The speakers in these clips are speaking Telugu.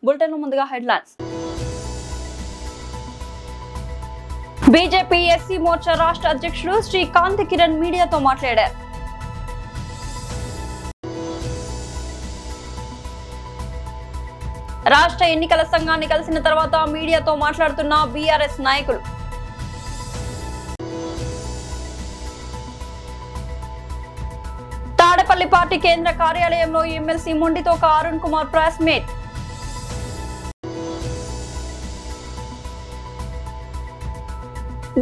బులెటిన్ ముందుగా హెడ్లైన్స్. బీజేపీ ఎస్సీ మోర్చా రాష్ట్ర అధ్యక్షుడు శ్రీ కాంతి కిరణ్ మీడియాతో మాట్లాడారు. రాష్ట్ర ఎన్నికల సంఘాన్ని కలిసిన తర్వాత మీడియాతో మాట్లాడుతున్న బీఆర్ఎస్ నాయకులు. తాడేపల్లి పార్టీ కేంద్ర కార్యాలయంలో MLC Mondithoka Arun Kumar press meet.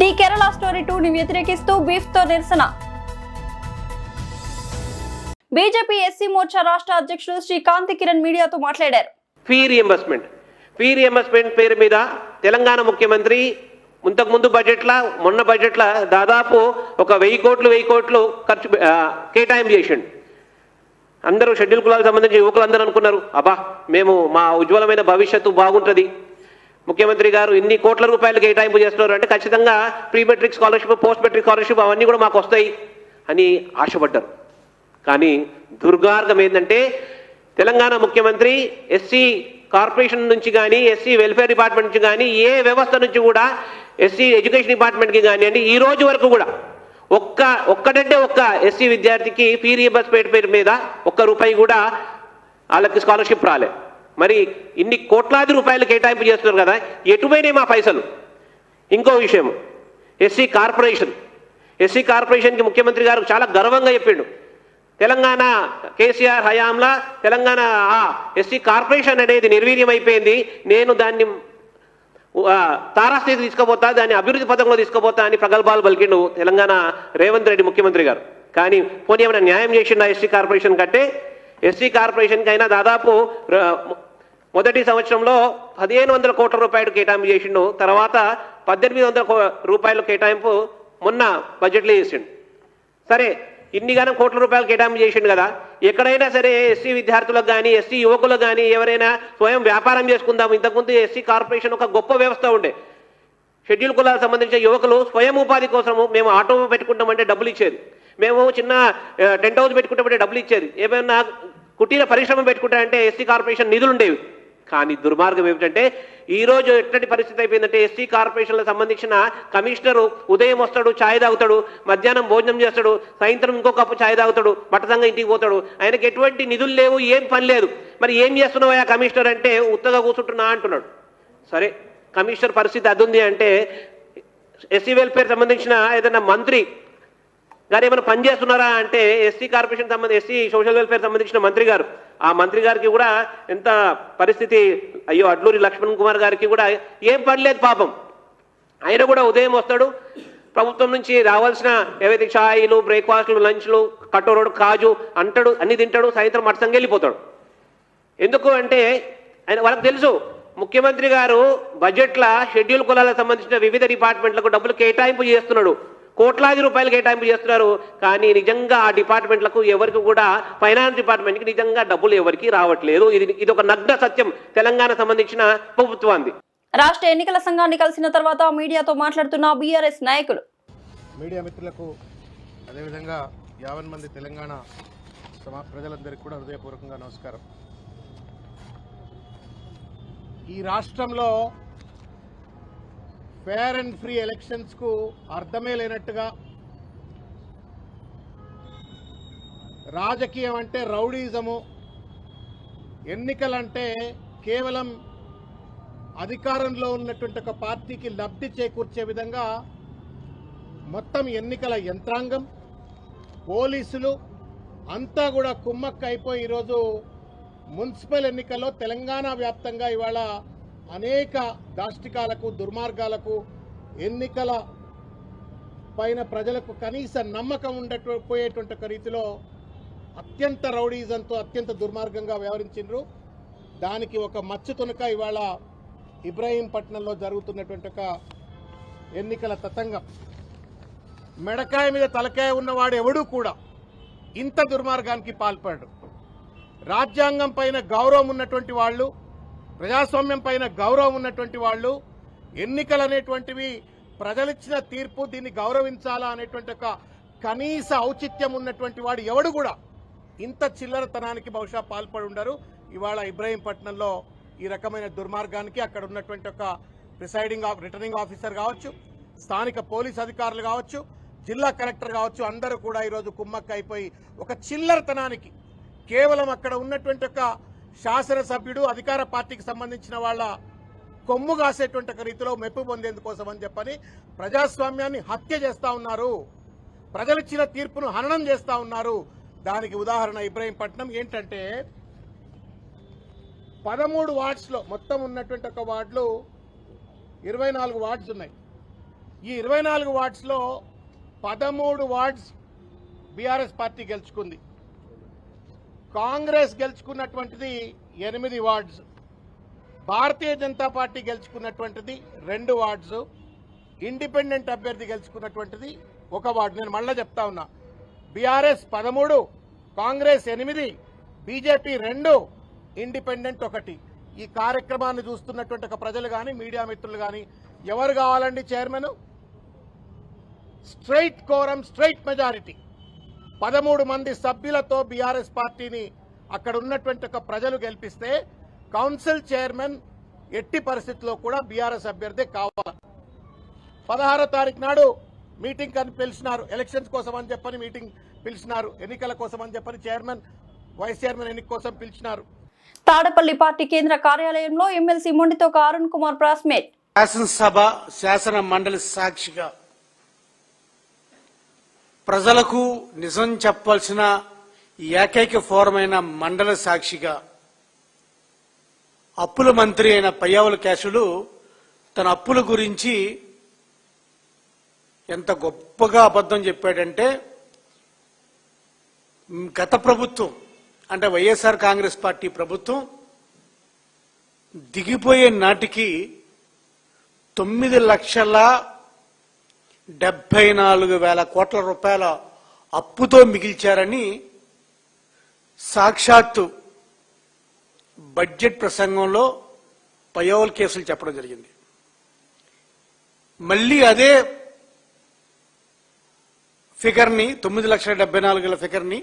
The Kerala story 2 ని వ్యతిరేకిస్తూ బీఫ్ తో నిరసన. బీజేపీ ఎస్సీ మోర్చా రాష్ట్ర అధ్యక్షుడు శ్రీ కాంతి కిరణ్ మీడియాతో మాట్లాడారు. ఫీ రియంబర్స్మెంట్ పేరు మీద తెలంగాణ ముఖ్యమంత్రి ఇంతకుముందు బడ్జెట్ల మొన్న బడ్జెట్ల దాదాపు ఒక 1000 కోట్లు ఖర్చు కేటాయింపు చేసిండు. అందరూ షెడ్యూల్ కులాలకు సంబంధించి యువకులందరూ అనుకున్నారు, అబ్బా మేము మా ఉజ్వలమైన భవిష్యత్తు బాగుంటుంది, ముఖ్యమంత్రి గారు ఇన్ని కోట్ల రూపాయలు కేటాయింపు చేస్తున్నారు అంటే ఖచ్చితంగా pre matric scholarship, post matric scholarship అవన్నీ కూడా మాకు వస్తాయి అని ఆశపడ్డారు. కానీ దుర్గార్గం ఏంటంటే తెలంగాణ ముఖ్యమంత్రి ఎస్సీ కార్పొరేషన్ నుంచి కానీ, ఎస్సీ వెల్ఫేర్ డిపార్ట్మెంట్ నుంచి కానీ, ఏ వ్యవస్థ నుంచి కూడా ఎస్సీ ఎడ్యుకేషన్ డిపార్ట్మెంట్కి కానివ్వండి ఈ రోజు వరకు కూడా ఒక్కటంటే ఒక్క ఎస్సీ విద్యార్థికి ఫీ రీయింబర్స్మెంట్ పేరు మీద ₹1 కూడా వాళ్ళకి స్కాలర్షిప్ రాలే. మరి ఇన్ని కోట్లాది రూపాయలు కేటాయింపు చేస్తున్నారు కదా, ఎటుపోయినాయి మా పైసలు? ఇంకో విషయం, ఎస్సీ కార్పొరేషన్కి ముఖ్యమంత్రి గారు చాలా గర్వంగా చెప్పిండు, తెలంగాణ కేసీఆర్ హయాంలో తెలంగాణ ఎస్సీ కార్పొరేషన్ అనేది నిర్వీర్యం అయిపోయింది, నేను దాన్ని తారాస్థితి తీసుకుపోతా, దాన్ని అభివృద్ధి పథకంలో తీసుకుపోతా అని ప్రగల్భాలు పలికిండు తెలంగాణ రేవంత్ రెడ్డి ముఖ్యమంత్రి గారు. కానీ పోనీ ఏమైనా న్యాయం చేసిండు ఎస్సీ కార్పొరేషన్ కంటే? ఎస్సీ కార్పొరేషన్కి అయినా దాదాపు మొదటి సంవత్సరంలో 1500 కోట్ల రూపాయలు కేటాయింపు చేసిండు, తర్వాత 1800 రూపాయలు కేటాయింపు మొన్న బడ్జెట్లో చేసిండు. సరే, ఇన్నిగానం కోట్ల రూపాయలు కేటాయింపు చేసిండు కదా, ఎక్కడైనా సరే ఎస్సీ విద్యార్థులకు కానీ ఎస్సీ యువకులకు కానీ ఎవరైనా స్వయం వ్యాపారం చేసుకుందాం. ఇంతకుముందు ఎస్సీ కార్పొరేషన్ ఒక గొప్ప వ్యవస్థ ఉండే, షెడ్యూల్ కులాలకు సంబంధించిన యువకులు స్వయం ఉపాధి కోసము మేము ఆటో పెట్టుకుంటామంటే డబ్బులు ఇచ్చేది, మేము చిన్న టెంట్ హౌస్ పెట్టుకుంటామంటే డబ్బులు ఇచ్చేది, ఏమైనా కుటీర పరిశ్రమ పెట్టుకుంటామంటే ఎస్సీ కార్పొరేషన్ నిధులు ఉండేవి. కానీ దుర్మార్గం ఏమిటంటే ఈరోజు ఎట్లాంటి పరిస్థితి అయిపోయిందంటే ఎస్సీ కార్పొరేషన్లకు సంబంధించిన కమిషనరు ఉదయం వస్తాడు, ఛాయ్ తాగుతాడు, మధ్యాహ్నం భోజనం చేస్తాడు, సాయంత్రం ఇంకో కప్పు ఛాయ్ తాగుతాడు, బట్టసంగా ఇంటికి పోతాడు, ఆయనకి ఎటువంటి నిధులు లేవు, ఏం పని లేదు. మరి ఏం చేస్తున్నావు ఆ కమిషనర్ అంటే ఉత్తగా కూర్చుంటున్నా అంటున్నాడు. సరే, కమిషనర్ పరిస్థితి అది ఉంది అంటే ఎస్సీ వెల్ఫేర్ సంబంధించిన ఏదైనా మంత్రి గారు ఏమైనా పని చేస్తున్నారా అంటే SC corporation SC social welfare సంబంధించిన మంత్రి గారు, ఆ మంత్రి గారికి కూడా ఎంత పరిస్థితి, అయ్యో అడ్లూరి లక్ష్మణ్ కుమార్ గారికి కూడా ఏం పని లేదు పాపం. ఆయన కూడా ఉదయం వస్తాడు, ప్రభుత్వం నుంచి రావాల్సిన ఏవైతే ఛాయలు, బ్రేక్ఫాస్ట్లు, లంచ్లు, కట్టోరోడు కాజు అంటాడు, అన్ని తింటాడు, సాయంత్రం మటసంగా వెళ్ళిపోతాడు. ఎందుకు అంటే వాళ్ళకి తెలుసు ముఖ్యమంత్రి గారు బడ్జెట్ల షెడ్యూల్ కులాలకు సంబంధించిన వివిధ డిపార్ట్మెంట్లకు డబ్బులు కేటాయింపు చేస్తున్నాడు, కోట్లాది రూపాయలు కేటాయింపు చేస్తున్నారు. కానీ నిజంగా ఆ డిపార్ట్మెంట్లకు ఎవరికి కూడా, ఫైనాన్స్ డిపార్ట్మెంట్కి నిజంగా డబ్బులు ఎవరికి రావట్లేదు. ఇది ఒక నగ్న సత్యం తెలంగాణ సంబంధించిన ప్రభుత్వాన్ని. రాష్ట్ర ఎన్నికల సంఘాన్ని కలిసిన తర్వాత మీడియాతో మాట్లాడుతున్న బీఆర్ఎస్ నాయకులు. మీడియా మిత్రులకు అదేవిధంగా 50 మంది తెలంగాణ ప్రజలందరికీ కూడా హృదయపూర్వకంగా నమస్కారం. ఈ రాష్ట్రంలో ఫేర్ అండ్ ఫ్రీ ఎలక్షన్స్కు అర్థమే లేనట్టుగా, రాజకీయం అంటే రౌడీజము, ఎన్నికలంటే కేవలం అధికారంలో ఉన్నటువంటి ఒక పార్టీకి లబ్ధి చేకూర్చే విధంగా మొత్తం ఎన్నికల యంత్రాంగం, పోలీసులు అంతా కూడా కుమ్మక్క అయిపోయి ఈరోజు మున్సిపల్ ఎన్నికల్లో తెలంగాణ వ్యాప్తంగా ఇవాళ అనేక దాష్టికాలకు, దుర్మార్గాలకు, ఎన్నికల పైన ప్రజలకు కనీస నమ్మకం పోయేటువంటి ఒక రీతిలో అత్యంత రౌడీజంతో అత్యంత దుర్మార్గంగా వ్యవహరించారు. దానికి ఒక మచ్చు తునక ఇవాళ ఇబ్రహీంపట్నంలో జరుగుతున్నటువంటి ఒక ఎన్నికల తతంగం. మెడకాయ మీద తలకాయ ఉన్నవాడు ఎవడూ కూడా ఇంత దుర్మార్గానికి పాల్పడ్డాడు. రాజ్యాంగం పైన గౌరవం ఉన్నటువంటి వాళ్ళు, ప్రజాస్వామ్యం పైన గౌరవం ఉన్నటువంటి వాళ్ళు, ఎన్నికలు అనేటువంటివి ప్రజలిచ్చిన తీర్పు, దీన్ని గౌరవించాలా అనేటువంటి ఒక కనీస ఔచిత్యం ఉన్నటువంటి వాడు ఎవడు కూడా ఇంత చిల్లరతనానికి బహుశా పాల్పడి ఉండరు. ఇవాళ ఇబ్రహీంపట్నంలో ఈ రకమైన దుర్మార్గానికి అక్కడ ఉన్నటువంటి ఒక రిటర్నింగ్ ఆఫీసర్ కావచ్చు, స్థానిక పోలీస్ అధికారులు కావచ్చు, జిల్లా కలెక్టర్ కావచ్చు, అందరూ కూడా ఈరోజు కుమ్మక్క అయిపోయి ఒక చిల్లరతనానికి కేవలం అక్కడ ఉన్నటువంటి ఒక శాసనసభ్యుడు అధికార పార్టీకి సంబంధించిన వాళ్ళ కొమ్ము కాసేటువంటి ఒక రీతిలో మెప్పు పొందేందుకోసం అని చెప్పని ప్రజాస్వామ్యాన్ని హత్య చేస్తా ఉన్నారు, ప్రజలిచ్చిన తీర్పును హననం చేస్తా ఉన్నారు. దానికి ఉదాహరణ ఇబ్రహీంపట్నం. ఏంటంటే 13 వార్డ్స్లో మొత్తం ఉన్నటువంటి ఒక వార్డులు 24 వార్డ్స్ ఉన్నాయి. ఈ 24 వార్డ్స్లో 13 వార్డ్స్ బీఆర్ఎస్ పార్టీ గెలుచుకుంది. Congress గెలుచుకున్నటువంటిది 8 wards, Bharatiya Janata party గెలుచుకున్నటువంటిది 2 wards, independent అభ్యర్థి గెలుచుకున్నటువంటిది 1 వార్డు. నేను మళ్ళా చెప్తా ఉన్నా, బీఆర్ఎస్ 13, కాంగ్రెస్ 8, బీజేపీ 2, ఇండిపెండెంట్ 1. ఈ కార్యక్రమాన్ని చూస్తున్నటువంటి ఒక ప్రజలు కానీ మీడియా మిత్రులు కానీ ఎవరు కావాలండి chairman? Straight quorum, straight majority 13 మంది సభ్యులతో బీఆర్ఎస్ పార్టీని అక్కడ ఉన్నటువంటి ఒక ప్రజలు గెలిపిస్తే కౌన్సిల్ చైర్మన్ ఎట్టి పరిస్థితుల్లో కూడా బీఆర్ఎస్ అభ్యర్థి కావాలి. 16వ తారీఖు నాడు మీటింగ్ అని పిలిచినారు, ఎలక్షన్స్ కోసం అని చెప్పని మీటింగ్ పిలిచినారు, ఎన్నికల కోసం అని చెప్పని చైర్మన్ వైస్ చైర్మన్ ఎన్నిక కోసం పిలిచినారు. తాడపల్లి పార్టీ కేంద్ర కార్యాలయంలో MLC Mondithoka Arun Kumar press meet. శాసనసభ శాసన మండలి సాక్షిగా ప్రజలకు నిజం చెప్పాల్సిన ఏకైక ఫోరమైన మండలి సాక్షిగా అప్పుల మంత్రి అయిన పయ్యావుల కేశవులు తన అప్పుల గురించి ఎంత గొప్పగా అబద్ధం చెప్పాడంటే, గత ప్రభుత్వం అంటే వైఎస్ఆర్ కాంగ్రెస్ పార్టీ ప్రభుత్వం దిగిపోయే నాటికి 9,74,000 కోట్ల రూపాయల అప్పుతో మిగిల్చారని సాక్షాత్తు బడ్జెట్ ప్రసంగంలో పయ్యావుల కేసులు చెప్పడం జరిగింది. మళ్ళీ అదే ఫిగర్ని 9,74,000 ఫిగర్ని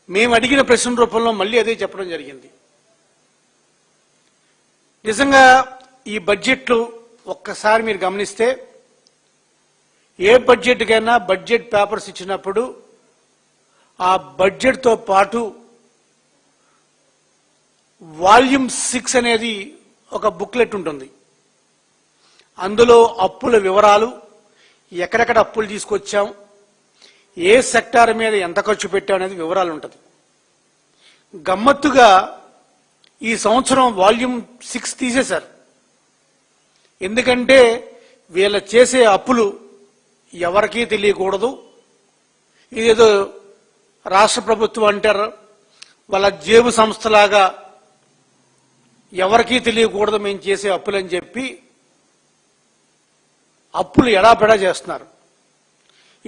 మేము అడిగిన ప్రశ్న రూపంలో మళ్ళీ అదే చెప్పడం జరిగింది. నిజంగా ఈ బడ్జెట్లు ఒక్కసారి మీరు గమనిస్తే, ఏ బడ్జెట్కైనా బడ్జెట్ పేపర్స్ ఇచ్చినప్పుడు ఆ బడ్జెట్తో పాటు వాల్యూమ్ 6 అనేది ఒక బుక్లెట్ ఉంటుంది. అందులో అప్పుల వివరాలు, ఎక్కడెక్కడ అప్పులు తీసుకొచ్చాం, ఏ సెక్టార్ మీద ఎంత ఖర్చు పెట్టాం అనేది వివరాలు ఉంటుంది. గమ్మత్తుగా ఈ సంవత్సరం వాల్యూమ్ 6 తీసేశారు. ఎందుకంటే వీళ్ళ చేసే అప్పులు ఎవరికీ తెలియకూడదు, ఇదేదో రాష్ట్ర ప్రభుత్వం అంటారు వాళ్ళ జేబు సంస్థలాగా ఎవరికీ తెలియకూడదు మేము చేసే అప్పులని చెప్పి అప్పులు ఎడాపెడా చేస్తున్నారు.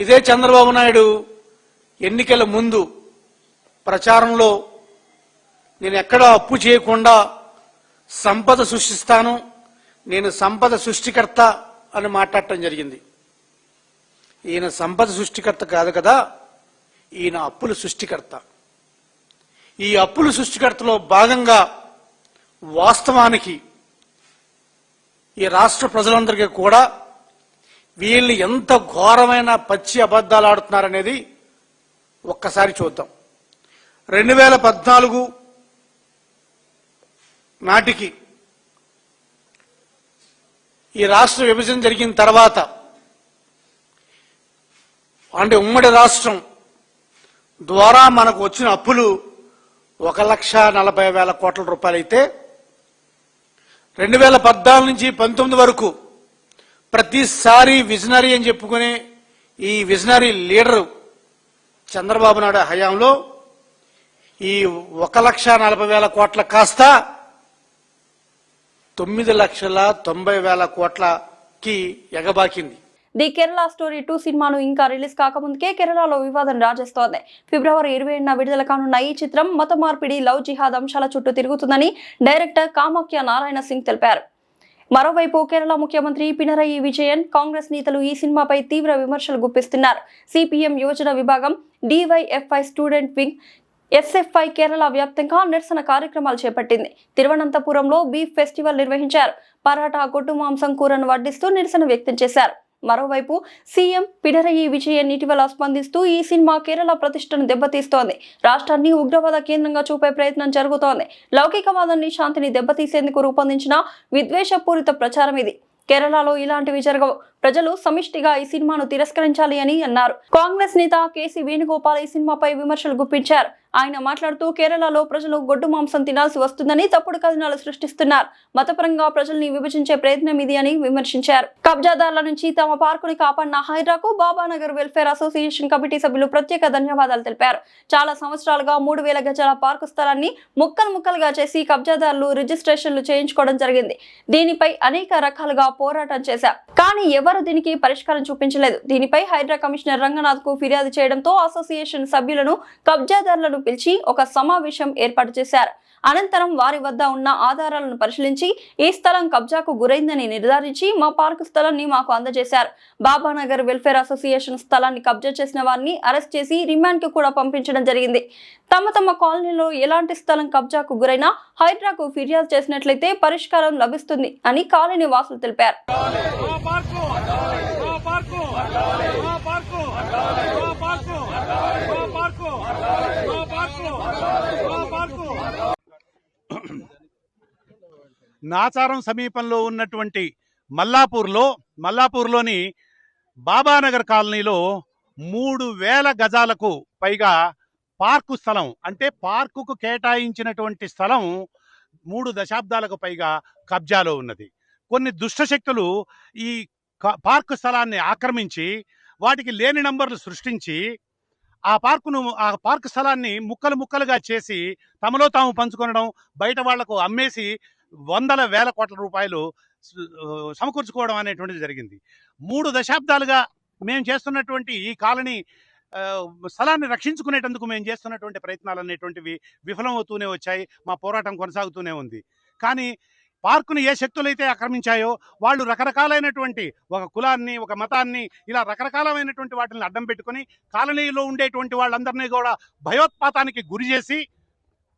ఇదే చంద్రబాబు నాయుడు ఎన్నికల ముందు ప్రచారంలో నేను ఎక్కడా అప్పు చేయకుండా సంపద సృష్టిస్తాను, నేను సంపద సృష్టికర్త అని మాట్లాడటం జరిగింది. ఈయన సంపద సృష్టికర్త కాదు కదా, ఈయన అప్పుల సృష్టికర్త. ఈ అప్పుల సృష్టికర్తలో భాగంగా వాస్తవానికి ఈ రాష్ట్ర ప్రజలందరికీ కూడా వీళ్ళు ఎంత ఘోరమైన పచ్చి అబద్ధాలు ఆడుతున్నారనేది ఒక్కసారి చూద్దాం. 2014 నాటికి ఈ రాష్ట్ర విభజన జరిగిన తర్వాత అంటే ఉమ్మడి రాష్ట్రం ద్వారా మనకు వచ్చిన అప్పులు 1,40,000 కోట్ల రూపాయలు అయితే 2014 నుంచి 19 వరకు ప్రతిసారి విజనరీ అని చెప్పుకునే ఈ విజనరీ లీడర్ చంద్రబాబు నాయుడు హయాంలో ఈ 1,40,000 కోట్ల కాస్త 9,90,000 కోట్లకి ఎగబాకింది. ది కేరళ స్టోరీ 2 సినిమాను ఇంకా రిలీజ్ కాకముందుకే కేరళలో వివాదం రాజేస్తోంది. ఫిబ్రవరి 27న విడుదల కానున్న ఈ చిత్రం మత మార్పిడి, లవ్ జిహాద్ అంశాల చుట్టూ తిరుగుతుందని డైరెక్టర్ కామాఖ్య నారాయణ సింగ్ తెలిపారు. మరోవైపు కేరళ ముఖ్యమంత్రి పినరయి విజయన్, కాంగ్రెస్ నేతలు ఈ సినిమాపై తీవ్ర విమర్శలు గుప్పిస్తున్నారు. సిపిఎం యువజన విభాగం, DYFI student wing, SFI Kerala వ్యాప్తంగా నిరసన కార్యక్రమాలు చేపట్టింది. తిరువనంతపురంలో బీఫ్ ఫెస్టివల్ నిర్వహించారు. పరాటా, గొడ్డు మాంసం కూరను వడ్డిస్తూ నిరసన వ్యక్తం చేశారు. మరోవైపు సీఎం పినరయి విజయన్ ఇటీవల స్పందిస్తూ ఈ సినిమా కేరళ ప్రతిష్టను దెబ్బతీస్తోంది, రాష్ట్రాన్ని ఉగ్రవాద కేంద్రంగా చూపే ప్రయత్నం జరుగుతోంది, లౌకికవాదాన్ని, శాంతిని దెబ్బతీసేందుకు రూపొందించిన విద్వేషపూరిత ప్రచారం ఇది. కేరళలో ఇలాంటివి జరగవు. ప్రజలు సమిష్టిగా ఈ సినిమాను తిరస్కరించాలి అని అన్నారు. కాంగ్రెస్ నేత కేసీ వేణుగోపాల్ ఈ సినిమాపై విమర్శలు గుప్పించారు. ఆయన మాట్లాడుతూ కేరళలో ప్రజలు గొడ్డు మాంసం తినాల్సి వస్తుందని తప్పుడు కథనాలు సృష్టిస్తున్నారు. మతపరంగా ప్రజల్ని విభజించే ప్రయత్నం ఇది అని విమర్శించారు. కబ్జాదారుల నుంచి తమ పార్కుని కాపాడిన హైడ్రాకు బాబానగర్ వెల్ఫేర్ అసోసియేషన్ కమిటీ సభ్యులు ప్రత్యేక ధన్యవాదాలు తెలిపారు. చాలా సంవత్సరాలుగా 3000 గజాల పార్కు స్థలాన్ని ముక్కలుగా చేసి కబ్జాదారులు రిజిస్ట్రేషన్లు చేయించుకోవడం జరిగింది. దీనిపై అనేక రకాలుగా పోరాటం చేశారు, కానీ ఎవరు దీనికి పరిష్కారం చూపించలేదు. దీనిపై హైడ్రా కమిషనర్ రంగనాథ్ కు ఫిర్యాదు చేయడంతో అసోసియేషన్ సభ్యులను, కబ్జాదారులను పిలిచి ఒక సమావేశం ఏర్పాటు చేశారు. అనంతరం వారి వద్ద ఉన్న ఆధారాలను పరిశీలించి ఈ స్థలం కబ్జాకు గురైందని నిర్ధారించి మా పార్కు స్థలాన్ని మాకు అందజేశారు. బాబానగర్ వెల్ఫేర్ అసోసియేషన్ స్థలాన్ని కబ్జా చేసిన వారిని అరెస్ట్ చేసి రిమాండ్ కు కూడా పంపించడం జరిగింది. తమ కాలనీలో ఎలాంటి స్థలం కబ్జాకు గురైనా హైడ్రాకు ఫిర్యాదు చేసినట్లయితే పరిష్కారం లభిస్తుంది అని కాలనీ వాసులు తెలిపారు. నాచారం సమీపంలో ఉన్నటువంటి మల్లాపూర్లోని బాబానగర్ కాలనీలో 3000 గజాలకు పైగా పార్కు స్థలం, అంటే పార్కుకు కేటాయించినటువంటి స్థలం 3 దశాబ్దాలకు పైగా కబ్జాలో ఉన్నది. కొన్ని దుష్టశక్తులు ఈ పార్కు స్థలాన్ని ఆక్రమించి వాటికి లేని నంబర్లు సృష్టించి ఆ పార్కు స్థలాన్ని ముక్కలుగా చేసి తమలో తాము పంచుకొనడం, బయట వాళ్లకు అమ్మేసి వందల వేల కోట్ల రూపాయలు సమకూర్చుకోవడం అనేటువంటిది జరిగింది. 3 దశాబ్దాలుగా మేము చేస్తున్నటువంటి ఈ కాలనీ స్థలాన్ని రక్షించుకునేటందుకు మేము చేస్తున్నటువంటి ప్రయత్నాలు అనేటువంటివి విఫలమవుతూనే వచ్చాయి. మా పోరాటం కొనసాగుతూనే ఉంది. కానీ పార్కుని ఏ శక్తులైతే ఆక్రమించాయో వాళ్ళు రకరకాలైనటువంటి ఒక కులాన్ని, ఒక మతాన్ని, ఇలా రకరకాలైనటువంటి వాటిని అడ్డం పెట్టుకుని కాలనీలో ఉండేటువంటి వాళ్ళందరినీ కూడా భయోత్పాతానికి గురి చేసి,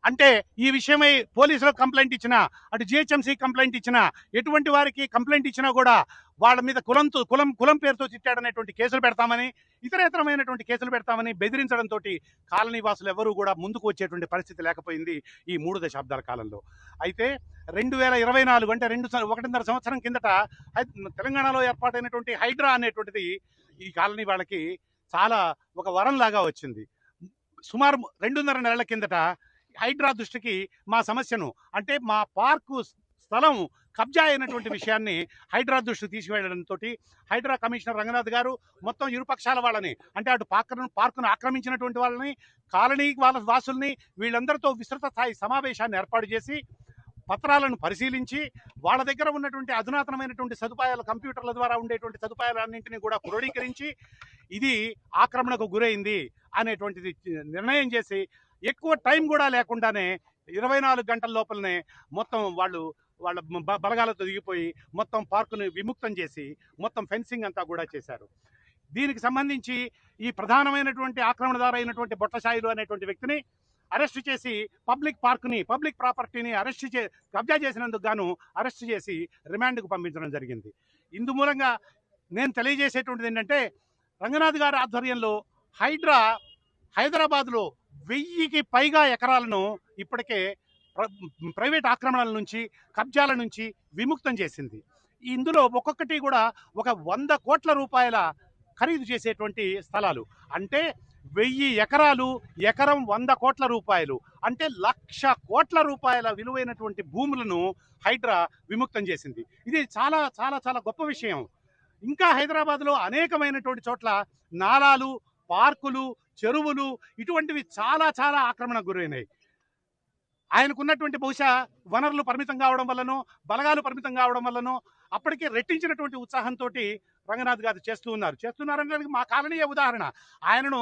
అంటే ఈ విషయమై పోలీసులకు కంప్లైంట్ ఇచ్చినా, అటు జిహెచ్ఎంసీ కంప్లైంట్ ఇచ్చినా, ఎటువంటి వారికి కంప్లైంట్ ఇచ్చినా కూడా వాళ్ళ మీద కులం పేరుతో చిట్టాడనేటువంటి కేసులు పెడతామని, ఇతరమైనటువంటి కేసులు పెడతామని బెదిరించడంతో కాలనీ వాసులు ఎవరూ కూడా ముందుకు వచ్చేటువంటి పరిస్థితి లేకపోయింది ఈ 3 దశాబ్దాల కాలంలో. అయితే 2024 అంటే 1.5 సంవత్సరం కిందట తెలంగాణలో ఏర్పాటైనటువంటి హైడ్రా అనేటువంటిది ఈ కాలనీ వాళ్ళకి చాలా ఒక వరంలాగా వచ్చింది. సుమారు 2.5 నెలల కిందట హైడ్రా దృష్టికి మా సమస్యను, అంటే మా పార్కు స్థలం కబ్జా అయినటువంటి విషయాన్ని హైడ్రా దృష్టికి తీసుకువెళ్లడంతో హైడ్రా కమిషనర్ రంగనాథ్ గారు మొత్తం ఇరుపక్షాల వాళ్ళని, అంటే అటు పార్కును ఆక్రమించినటువంటి వాళ్ళని, కాలనీ వాళ్ళ వాసుల్ని, వీళ్ళందరితో విస్తృత స్థాయి సమావేశాన్ని ఏర్పాటు చేసి పత్రాలను పరిశీలించి వాళ్ళ దగ్గర ఉన్నటువంటి అధునాతనమైనటువంటి సదుపాయాలు, కంప్యూటర్ల ద్వారా ఉండేటువంటి సదుపాయాలన్నింటినీ కూడా క్రోడీకరించి ఇది ఆక్రమణకు గురైంది అనేటువంటిది నిర్ణయం చేసి, ఎక్కువ టైం కూడా లేకుండానే 24 గంటల లోపలనే మొత్తం వాళ్ళ బలగాలతో దిగిపోయి మొత్తం పార్కును విముక్తం చేసి మొత్తం ఫెన్సింగ్ అంతా కూడా చేశారు. దీనికి సంబంధించి ఈ ప్రధానమైనటువంటి ఆక్రమణదారు అయినటువంటి బొట్టసాయిలు అనేటువంటి వ్యక్తిని అరెస్ట్ చేసి పబ్లిక్ ప్రాపర్టీని కబ్జా చేసినందుకు గాను అరెస్ట్ చేసి రిమాండ్కు పంపించడం జరిగింది. ఇందు మూలంగా నేను తెలియజేసేటువంటిది ఏంటంటే, రంగనాథ్ గారి ఆధ్వర్యంలో హైడ్రా హైదరాబాద్లో 1000కి పైగా ఎకరాలను ఇప్పటికే ప్రైవేట్ ఆక్రమణల నుంచి, కబ్జాల నుంచి విముక్తం చేసింది. ఇందులో ఒక్కొక్కటి కూడా ఒక 100 కోట్ల రూపాయల ఖరీదు చేసేటువంటి స్థలాలు, అంటే 1000 ఎకరాలు, ఎకరం 100 కోట్ల రూపాయలు, అంటే 1,00,000 కోట్ల రూపాయల విలువైనటువంటి భూములను హైడ్రా విముక్తం చేసింది. ఇది చాలా చాలా చాలా గొప్ప విషయం. ఇంకా హైదరాబాద్లో అనేకమైనటువంటి చోట్ల నాలాలు, పార్కులు, చెరువులు ఇటువంటివి చాలా చాలా ఆక్రమణకు గురైనాయి. ఆయనకున్నటువంటి బహుశా వనరులు పరిమితం కావడం వల్లనో, బలగాలు పరిమితం కావడం వల్లనో అప్పటికే రెట్టించినటువంటి ఉత్సాహంతో రంగనాథ్ గారు చేస్తున్నారనడానికి మా కాలనీయే ఉదాహరణ. ఆయనను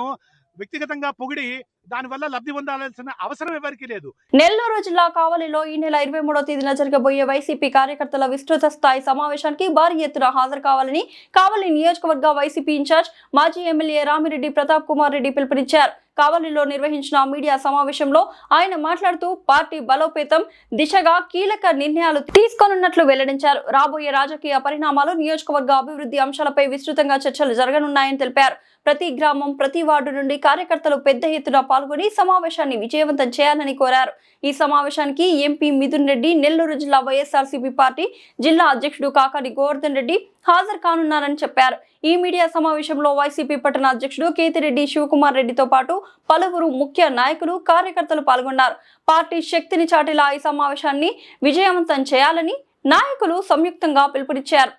వ్యక్తిగతంగా పొగిడి దానివల్ల లబ్ధి పొందాల్సిన అవసరం ఎవరికీ లేదు. నెల్లూరు జిల్లా కావలిలో ఈ నెల 23వ తేదీన జరగబోయే వైసీపీ కార్యకర్తల విస్తృత స్థాయి సమావేశానికి భారీ ఎత్తున హాజరు కావాలని కావలి నియోజకవర్గ వైసీపీ ఇన్ఛార్జ్ మాజీ ఎమ్మెల్యే రామిరెడ్డి ప్రతాప్ కుమార్ రెడ్డి పిలుపునిచ్చారు. కావలిలో నిర్వహించిన మీడియా సమావేశంలో ఆయన మాట్లాడుతూ పార్టీ బలోపేతం దిశగా కీలక నిర్ణయాలు తీసుకోనున్నట్లు వెల్లడించారు. రాబోయే రాజకీయ పరిణామాలు, నియోజకవర్గ అభివృద్ధి అంశాలపై విస్తృతంగా చర్చలు జరగనున్నాయని తెలిపారు. ప్రతి గ్రామం, ప్రతి వార్డు నుండి కార్యకర్తలు పెద్ద ఎత్తున పాల్గొని సమావేశాన్ని విజయవంతం చేయాలని కోరారు. ఈ సమావేశానికి ఎంపీ మిథున్ రెడ్డి, నెల్లూరు జిల్లా వైఎస్ఆర్సీపీ పార్టీ జిల్లా అధ్యక్షుడు కాకాని గోవర్ధన్ రెడ్డి హాజరు కానున్నారని చెప్పారు. ఈ మీడియా సమావేశంలో వైసీపీ పట్టణ అధ్యక్షుడు కేతిరెడ్డి శివకుమార్ రెడ్డితో పాటు పలువురు ముఖ్య నాయకులు, కార్యకర్తలు పాల్గొన్నారు. పార్టీ శక్తిని చాటేలా ఈ సమావేశాన్ని విజయవంతం చేయాలని నాయకులు సంయుక్తంగా పిలుపునిచ్చారు.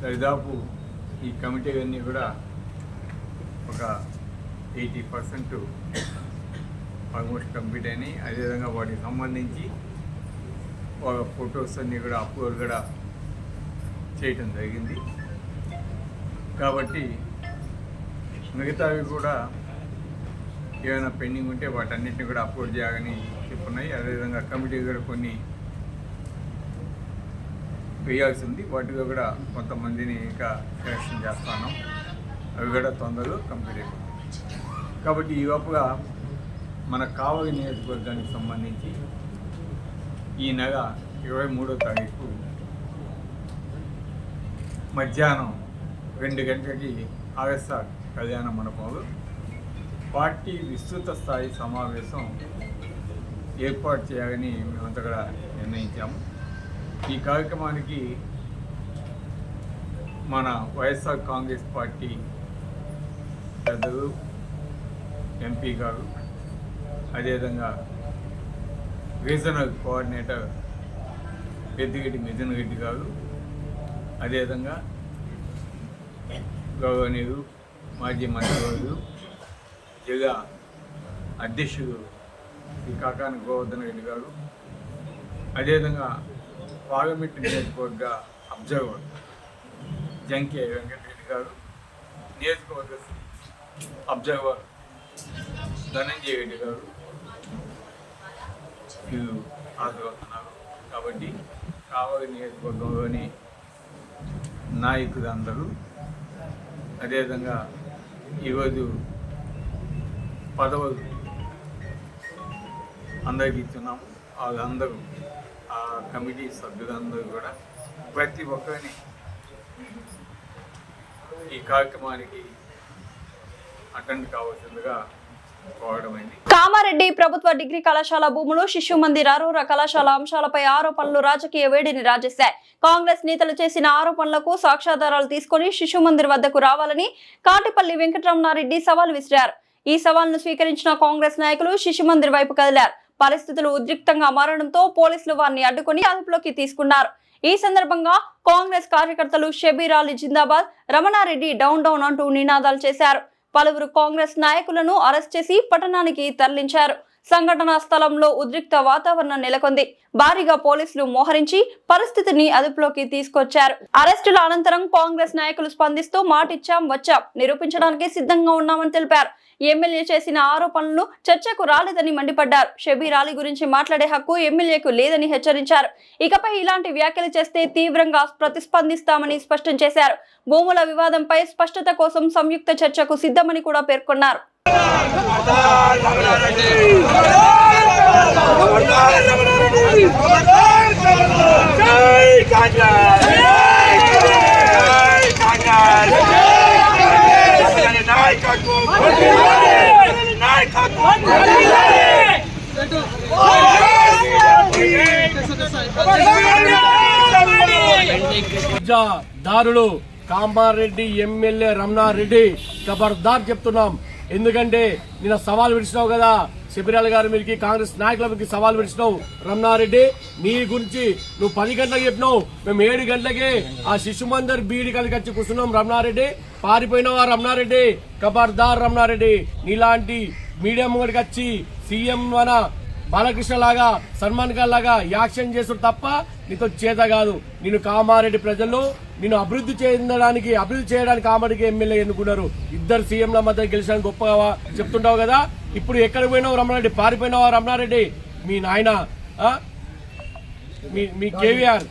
దాదాపు ఈ కమిటీ అన్నీ కూడా ఒక 80% ఆల్మోస్ట్ కంప్లీట్ అయినాయి. అదేవిధంగా వాటికి సంబంధించి ఒక ఫొటోస్ అన్నీ కూడా అప్లోడ్ కూడా చేయటం జరిగింది. కాబట్టి మిగతావి కూడా ఏమైనా పెండింగ్ ఉంటే వాటన్నిటిని కూడా అప్లోడ్ చేయాలని చెప్పున్నాయి. అదేవిధంగా కమిటీ కూడా కొన్ని వేయాల్సి ఉంది. వాటిలో కూడా కొంతమందిని ఇంకా సెలక్షన్ చేస్తాను. అవి కూడా తొందరలో కంప్లీట్ అయిపోతుంది. కాబట్టి ఈ లోపుగా మన కావలి నియోజకవర్గానికి సంబంధించి ఈ నెల 23వ తారీఖు మధ్యాహ్నం 2 గంటలకి ఆర్ఎస్ఆర్ కళ్యాణ మండపంలో పార్టీ విస్తృత స్థాయి సమావేశం ఏర్పాటు చేయాలని మేమంతా కూడా నిర్ణయించాము. ఈ కార్యక్రమానికి మన వైఎస్ఆర్ కాంగ్రెస్ పార్టీ పెద్దలు, ఎంపీ గారు, అదేవిధంగా రీజనల్ కోఆర్డినేటర్ పెద్దిరెడ్డి మిథున్ రెడ్డి గారు, అదేవిధంగా గౌరవనీయులు మాజీ మంత్రివర్యులు జిల్లా అధ్యక్షుడు శ్రీ కాకాని గోవర్ధన్ రెడ్డి గారు, అదేవిధంగా పార్లమెంట్ నియోజకవర్గ అబ్జర్వర్ జంకే వెంకటరెడ్డి గారు, నియోజకవర్గ అబ్జర్వర్ ధనంజయ రెడ్డి గారు వీళ్ళు హాజరవుతున్నారు. కాబట్టి కావలి నియోజకవర్గంలోని నాయకులందరూ, అదేవిధంగా ఈరోజు పదవులు అందరికీ ఇస్తున్నాము. వాళ్ళందరూ ఆ కమిటీ సభ్యులందరూ కూడా ప్రతి ఒక్కరిని ఈ కార్యక్రమానికి అటెండ్ కావాల్సిందిగా కోరడమైంది. కామారెడ్డి ప్రభుత్వ డిగ్రీ కళాశాల భూములు, శిశు మందిర్, అరోరా కళాశాల అంశాలపై ఆరోపణలు రాజకీయ వేడిని రాజేశాయి. కాంగ్రెస్ నేతలు చేసిన ఆరోపణలకు సాక్ష్యాధారాలు తీసుకుని శిశు మందిర్ వద్దకు రావాలని కాటిపల్లి వెంకటరమణారెడ్డి సవాల్ విసిరారు. ఈ సవాల్ను స్వీకరించిన కాంగ్రెస్ నాయకులు శిశు మందిర్ వైపు కదిలారు. పరిస్థితులు ఉద్రిక్తంగా మారడంతో పోలీసులు వారిని అడ్డుకుని అదుపులోకి తీసుకున్నారు. ఈ సందర్భంగా కాంగ్రెస్ కార్యకర్తలు షబీర్ అలీ జిందాబాద్, రమణారెడ్డి డౌన్ డౌన్ అంటూ నినాదాలు చేశారు. పలువురు కాంగ్రెస్ నాయకులను అరెస్ట్ చేసి పట్టణానికి తరలించారు. సంఘటనా స్థలంలో ఉద్రిక్త వాతావరణం నెలకొంది. భారీగా పోలీసులు మోహరించి పరిస్థితిని అదుపులోకి తీసుకొచ్చారు. అరెస్టుల అనంతరం కాంగ్రెస్ నాయకులు స్పందిస్తూ మాటిచ్చాం, వచ్చాం, నిరూపించడానికి సిద్ధంగా ఉన్నామని తెలిపారు. ఎమ్మెల్యే చేసిన ఆరోపణలు చర్చకు రాలేదని మండిపడ్డారు. షబీర్ అలీ గురించి మాట్లాడే హక్కు ఎమ్మెల్యేకు లేదని హెచ్చరించారు. ఇకపై ఇలాంటి వ్యాఖ్యలు చేస్తే తీవ్రంగా ప్రతిస్పందిస్తామని స్పష్టం చేశారు. భూముల వివాదంపై స్పష్టత కోసం సంయుక్త చర్చకు సిద్ధమని కూడా పేర్కొన్నారు. దారులు కామారెడ్డి ఎమ్మెల్యే రమణారెడ్డి ఖబర్దార్ చెప్తున్నాం. ఎందుకంటే నిన్న సవాల్ విడిచినావు కదా, శబిరాల గారి మీదకి, కాంగ్రెస్ నాయకుల మీదకి సవాల్ విడిచినావు. రమణారెడ్డి, నీ గురించి నువ్వు 10 గంటలకు చెప్పినావు, మేము 7 గంటలకే ఆ శిశు మందిర్ బీడి కలిగి వచ్చి కూర్చున్నాం. రమణారెడ్డి పారిపోయినావా? రమణారెడ్డి ఖబర్దార్. రమణారెడ్డి నీలాంటి మీడియా ముంగడికి వచ్చి సీఎం వన బాలకృష్ణ లాగా, సల్మాన్ ఖాన్ లాగా యాక్షన్ చేస్తుడు తప్ప నీతో చేత కాదు. నేను కామారెడ్డి ప్రజలు నిన్ను అభివృద్ధి చేయడానికి కామారెడ్డి ఎమ్మెల్యే ఎన్నుకున్నారు. 2 సీఎంల మధ్య గెలిచడానికి గొప్పగా చెప్తుంటావు కదా. ఇప్పుడు ఎక్కడికి పోయినావు రమణారెడ్డి? పారిపోయినావా రమణారెడ్డి? మీ నాయన, మీ కేవీఆర్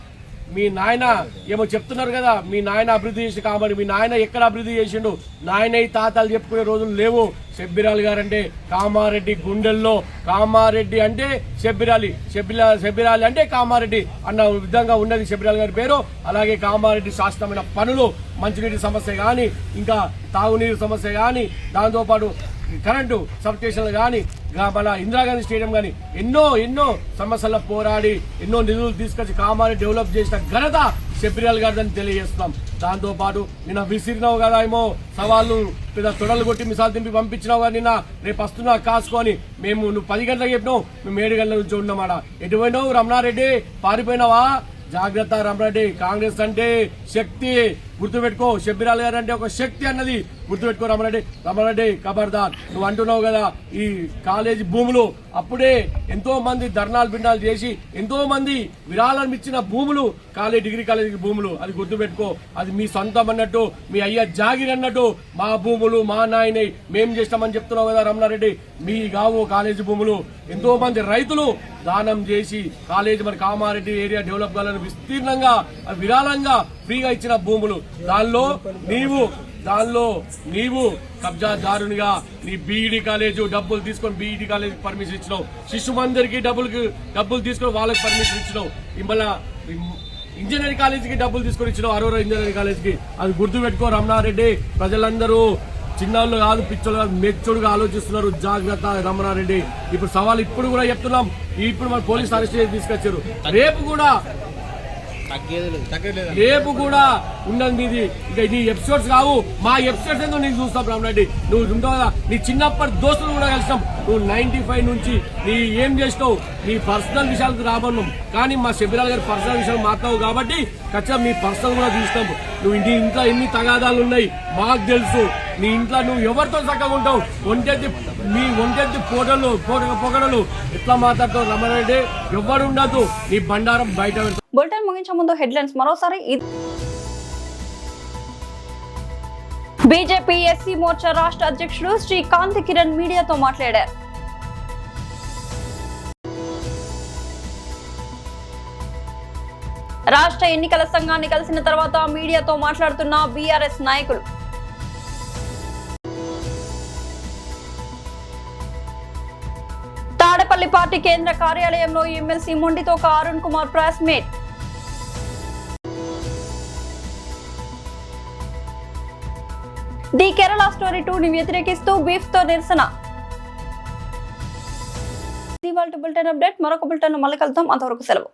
మీ నాయన ఏమో చెప్తున్నారు కదా, మీ నాయన అభివృద్ధి చేసి కాబట్టి మీ నాయన ఎక్కడ అభివృద్ధి చేసిండు, నాయన తాతలు చెప్పుకునే రోజులు లేవు. షబ్బీరాలు గారు అంటే కామారెడ్డి గుండెల్లో, కామారెడ్డి అంటే షబ్బీరాలి, షబ్బీరాలి అంటే కామారెడ్డి అన్న విధంగా ఉన్నది షబ్బీరాలు గారి పేరు. అలాగే కామారెడ్డి శాశ్వతమైన పనులు, మంచినీటి సమస్య కానీ, ఇంకా తాగునీరు సమస్య కానీ, దాంతోపాటు కరెంటు సబ్స్టేషన్లు కానీ, మన ఇందిరాగాంధీ స్టేడియం కానీ ఎన్నో సమస్యల పోరాడి ఎన్నో నిధులు తీసుకొచ్చి కామారెడ్డి డెవలప్ చేసిన ఘనత షబ్బీరాలు గారిని తెలియజేస్తున్నాం. దాంతోపాటు నిన్న విసిరినావు కదా ఏమో సవాళ్ళు, పెద్ద తొడలు కొట్టి మిసాలు తింపి పంపించినావు కానీ నిన్న రేపు వస్తున్నా కాసుకొని నువ్వు 10 గంటలకు చెప్పినావు, మేము 7 గంటల నుంచి ఉన్నామాట. ఎటుపోయినావు రమణారెడ్డి, పారిపోయినావా? జాగ్రత్త రమణారెడ్డి, కాంగ్రెస్ అంటే శక్తి గుర్తుపెట్టుకో, షబ్బీరాలు గారు అంటే ఒక శక్తి అన్నది గుర్తుపెట్టుకో రమణారెడ్డి ఖబర్దార్. నువ్వు అంటున్నావు కదా ఈ కాలేజీ భూములు, అప్పుడే ఎంతో మంది ధర్నాలు బిండాలు చేసి ఎంతో మంది విరాళం ఇచ్చిన భూములు డిగ్రీ కాలేజీ భూములు, అది గుర్తుపెట్టుకో. అది మీ సొంతం అన్నట్టు, మీ అయ్య జాగిరి అన్నట్టు, మా భూములు మా నాయనే మేం చేస్తామని చెప్తున్నావు కదా రమణారెడ్డి. మీ కావు కాలేజీ భూములు ఎంతో మంది రైతులు దానం చేసి కాలేజీ మన కామారెడ్డి ఏరియా డెవలప్ కావాలని విస్తీర్ణంగా విరాళంగా ఫ్రీగా ఇచ్చిన భూములు, దానిలో నీవు కబ్జాదారునిగా నీ బీఈడీ కాలేజ్ డబ్బులు తీసుకొని బీఈడీ కాలేజ్ పర్మిషన్ ఇచ్చినావు, శిశు మందిర్కి డబ్బులు తీసుకొని వాళ్ళకి పర్మిషన్ ఇచ్చినావు, మళ్ళా ఇంజనీరింగ్ కాలేజీకి డబ్బులు తీసుకొని ఇచ్చినావు, అరోరా ఇంజనీరింగ్ కాలేజీకి. అది గుర్తుపెట్టుకో రమణారెడ్డి. ప్రజలందరూ చిన్నోళ్ళు కాదు పిచ్చోళ్ళు కాదు, మెచ్చుడుగా ఆలోచిస్తున్నారు. జాగ్రత్త రమణారెడ్డి. ఇప్పుడు సవాల్ ఇప్పుడు కూడా చెప్తున్నాం, ఇప్పుడు మన పోలీసు అరెస్ట్ చేసి తీసుకొచ్చారు. రేపు కూడా ఉన్నది మీది. ఇక నీ ఎపిసోడ్స్ కావు, మా ఎపిసోడ్స్ ఎందుకు నీకు చూస్తాం రామరెడ్డి. నువ్వు ఉంటావు కదా, నీ చిన్నప్పటి దోస్తులు కూడా కలిసినాం. నువ్వు 95 నుంచి నీ ఏం చేసినావు, నీ పర్సనల్ విషయాలకు రాబన్నాం, కానీ మా షబ్బీరాలు గారి పర్సనల్ విషయాలు మాట్లావు కాబట్టి ఖచ్చితంగా నీ పర్సనల్ కూడా చూస్తాం. నువ్వు నీ ఇంట్లో ఎన్ని తగాదాలు ఉన్నాయి మాకు తెలుసు. నీ ఇంట్లో నువ్వు ఎవరితో చక్కగా ఉంటావు, మీ ఒంటెత్తి పొగడలు ఎట్లా మాట్లాడతావు రమణారెడ్డి. ఎవరు ఉండదు, నీ బండారం బయట. బులెటిన్ ముగించే ముందు హెడ్లైన్స్ మరోసారి. బీజేపీ ఎస్సీ మోర్చా రాష్ట్ర అధ్యక్షుడు శ్రీ కాంతి కిరణ్ మీడియాతో మాట్లాడారు. రాష్ట్ర ఎన్నికల సంఘాన్ని కలిసిన తర్వాత మీడియాతో మాట్లాడుతున్న బీఆర్ఎస్ నాయకులు. తాడేపల్లి పార్టీ కేంద్ర కార్యాలయంలో MLC Mondithoka Arun Kumar press meet. The Kerala story 2ని వ్యతిరేకిస్తూ బీఫ్ తో నిరసన. ఇవాల్టి బులెటిన్ అప్డేట్. మరొక బులెటిన్ మళ్ళీ కలుద్దాం. అంతవరకు సెలవు.